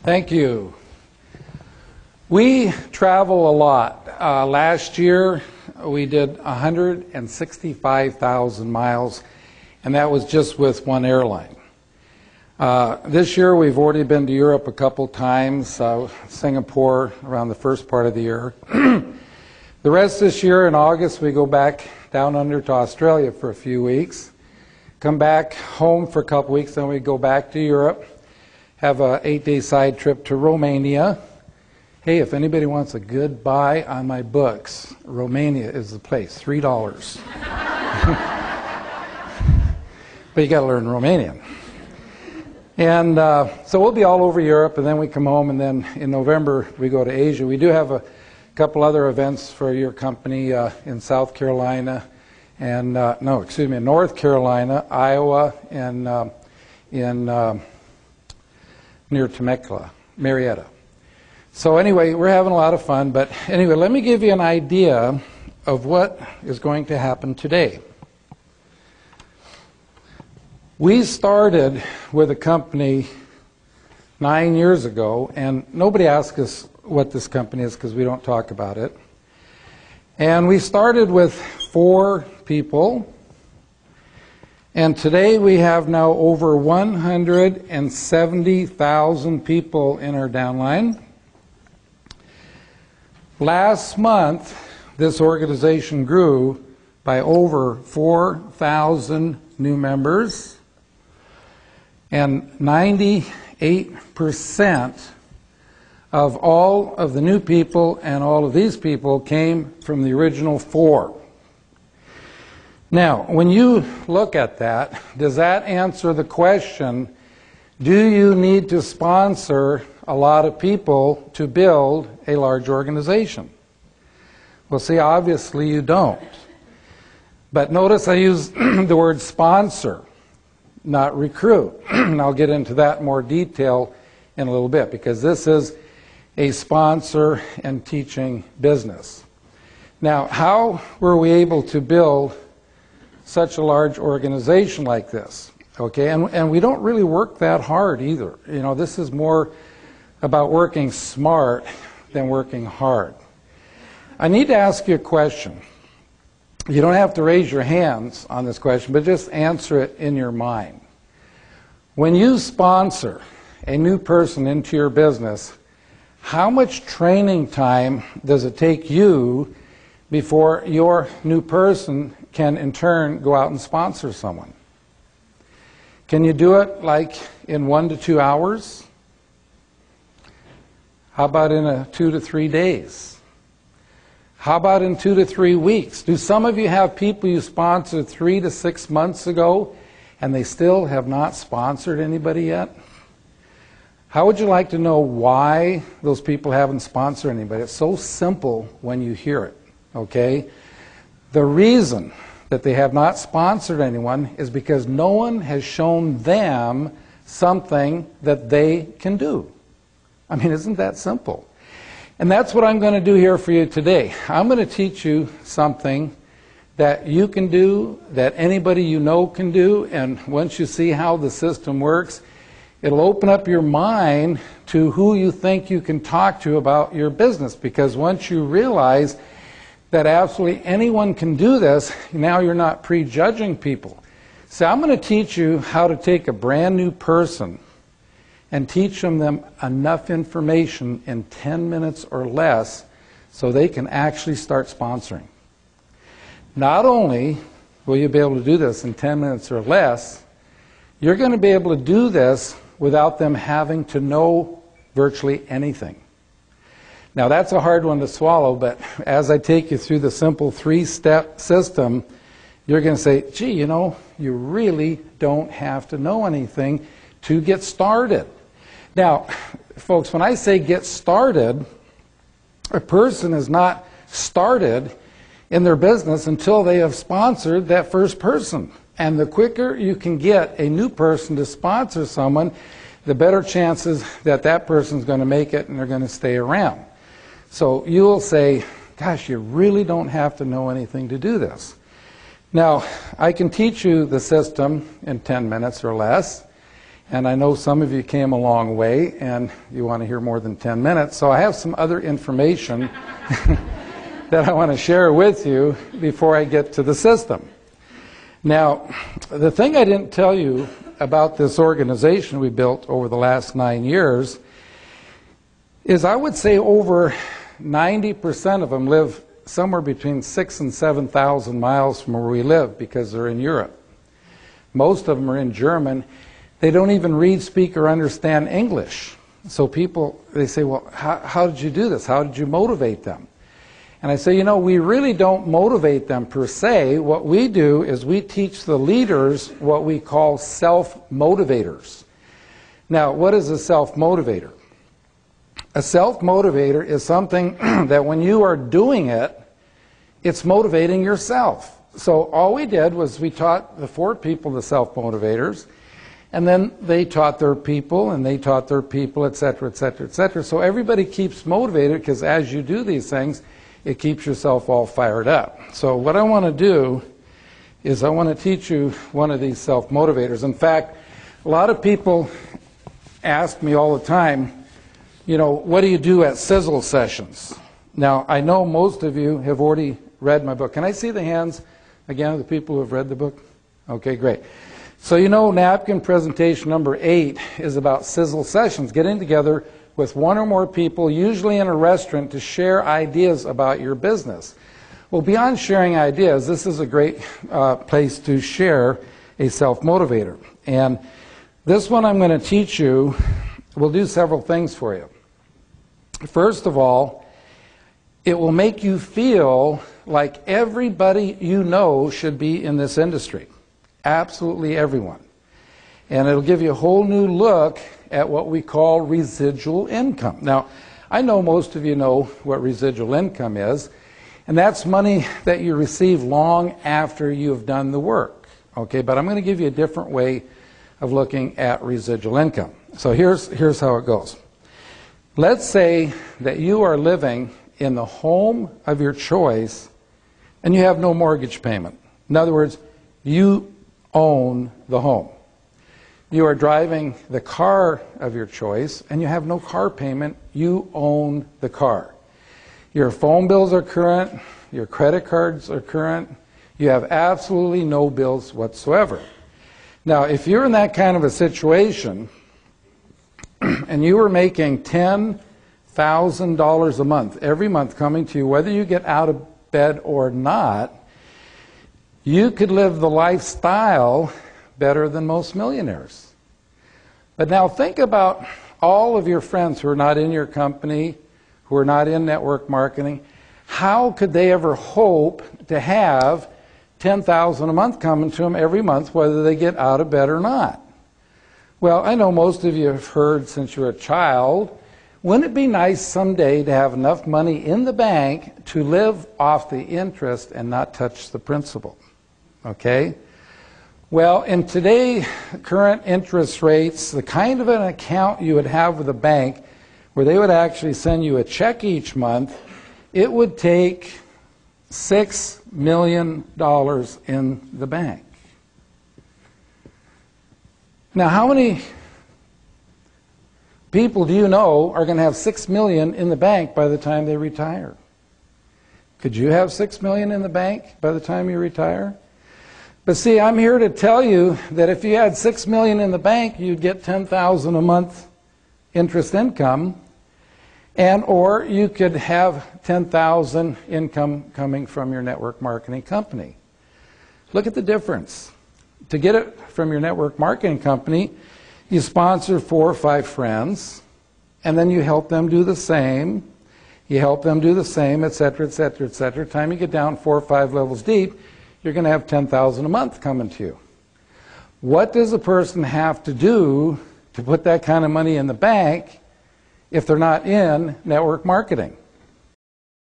Thank you. We travel a lot. Last year we did 165,000 miles, and that was just with one airline. This year we've already been to Europe a couple times, Singapore around the first part of the year. The rest this year in August we go back down under to Australia for a few weeks, come back home for a couple weeks, then we go back to Europe, have an 8-day side trip to Romania. Hey, if anybody wants a good buy on my books, Romania is the place, $3. But you got to learn Romanian. And so we'll be all over Europe, and then we come home, and then in November we go to Asia. We do have a couple other events for your company in South Carolina, and North Carolina, Iowa, and near Temecula, Marietta. So anyway, we're having a lot of fun, but anyway, let me give you an idea of what is going to happen today. We started with a company 9 years ago, and nobody asked us what this company is because we don't talk about it. And we started with 4 people, and today we have now over 170,000 people in our downline. Last month, this organization grew by over 4,000 new members, and 98% of all of the new people and all of these people came from the original 4. Now, when you look at that, does that answer the question, do you need to sponsor a lot of people to build a large organization? Well, see, obviously you don't. But notice I use the word sponsor, not recruit. And I'll get into that in more detail in a little bit, because this is a sponsor and teaching business. Now, how were we able to build such a large organization like this? Okay, and we don't really work that hard either. You know, this is more about working smart than working hard. I need to ask you a question. You don't have to raise your hands on this question, but just answer it in your mind. When you sponsor a new person into your business, how much training time does it take you before your new person can in turn go out and sponsor someone? Can you do it like in 1 to 2 hours? How about in 2 to 3 days? How about in 2 to 3 weeks? Do some of you have people you sponsored 3 to 6 months ago and they still have not sponsored anybody yet? How would you like to know why those people haven't sponsored anybody? It's so simple when you hear it, okay? The reason that they have not sponsored anyone is because no one has shown them something that they can do. I mean, isn't that simple? And that's what I'm going to do here for you today. I'm going to teach you something that you can do, that anybody you know can do, and once you see how the system works, it'll open up your mind to who you think you can talk to about your business, because once you realize that absolutely anyone can do this, now you're not prejudging people. So I'm going to teach you how to take a brand new person and teach them enough information in 10 minutes or less so they can actually start sponsoring. Not only will you be able to do this in 10 minutes or less, you're going to be able to do this without them having to know virtually anything. Now that's a hard one to swallow, but as I take you through the simple 3-step system, you're going to say, gee, you know, you really don't have to know anything to get started. Now, folks, when I say get started, a person is not started in their business until they have sponsored that first person. And the quicker you can get a new person to sponsor someone, the better chances that that person's going to make it and they're going to stay around. So you'll say, gosh, you really don't have to know anything to do this. Now, I can teach you the system in 10 minutes or less, And I know some of you came a long way and you want to hear more than 10 minutes. So I have some other information that I want to share with you before I get to the system. Now, the thing I didn't tell you about this organization we built over the last 9 years is I would say over 90% of them live somewhere between 6,000 and 7,000 miles from where we live because they're in Europe. Most of them are in German. They don't even read, speak, or understand English. So people, they say, well, how did you do this? How did you motivate them? And I say, you know, we really don't motivate them per se. What we do is we teach the leaders what we call self-motivators. Now, what is a self-motivator? A self-motivator is something that when you are doing it, it's motivating yourself. So all we did was we taught the 4 people the self-motivators, and then they taught their people, and they taught their people, etc., etc., etc. So everybody keeps motivated because as you do these things, it keeps yourself all fired up. So what I want to do is I want to teach you one of these self-motivators. In fact, a lot of people ask me all the time, you know, what do you do at sizzle sessions? Now, I know most of you have already read my book. Can I see the hands again of the people who have read the book? Okay, great. So you know napkin presentation number 8 is about sizzle sessions, getting together with 1 or more people, usually in a restaurant, to share ideas about your business. Well, beyond sharing ideas, this is a great place to share a self-motivator. And this one I'm going to teach you will do several things for you. First of all, it will make you feel like everybody you know should be in this industry. Absolutely everyone. And it'll give you a whole new look at what we call residual income. Now, I know most of you know what residual income is, and that's money that you receive long after you've done the work. Okay, but I'm going to give you a different way of looking at residual income. So here's how it goes. Let's say that you are living in the home of your choice and you have no mortgage payment. In other words, you own the home. You are driving the car of your choice and you have no car payment. You own the car. Your phone bills are current. Your credit cards are current. You have absolutely no bills whatsoever. Now, if you're in that kind of a situation and you were making $10,000 a month, every month coming to you, whether you get out of bed or not, you could live the lifestyle better than most millionaires. But now think about all of your friends who are not in your company, who are not in network marketing. How could they ever hope to have $10,000 a month coming to them every month, whether they get out of bed or not? Well, I know most of you have heard since you were a child, wouldn't it be nice someday to have enough money in the bank to live off the interest and not touch the principal? Okay? Well, in today's current interest rates, the kind of an account you would have with a bank where they would actually send you a check each month, it would take $6 million in the bank. Now, how many people do you know are going to have $6 million in the bank by the time they retire? Could you have $6 million in the bank by the time you retire? But see, I'm here to tell you that if you had $6 million in the bank, you'd get $10,000 a month interest income, and or you could have $10,000 income coming from your network marketing company. Look at the difference. To get it from your network marketing company, you sponsor 4 or 5 friends, and then you help them do the same. You help them do the same, etc., etc., etc. Time you get down 4 or 5 levels deep, you're going to have $10,000 a month coming to you. What does a person have to do to put that kind of money in the bank if they're not in network marketing?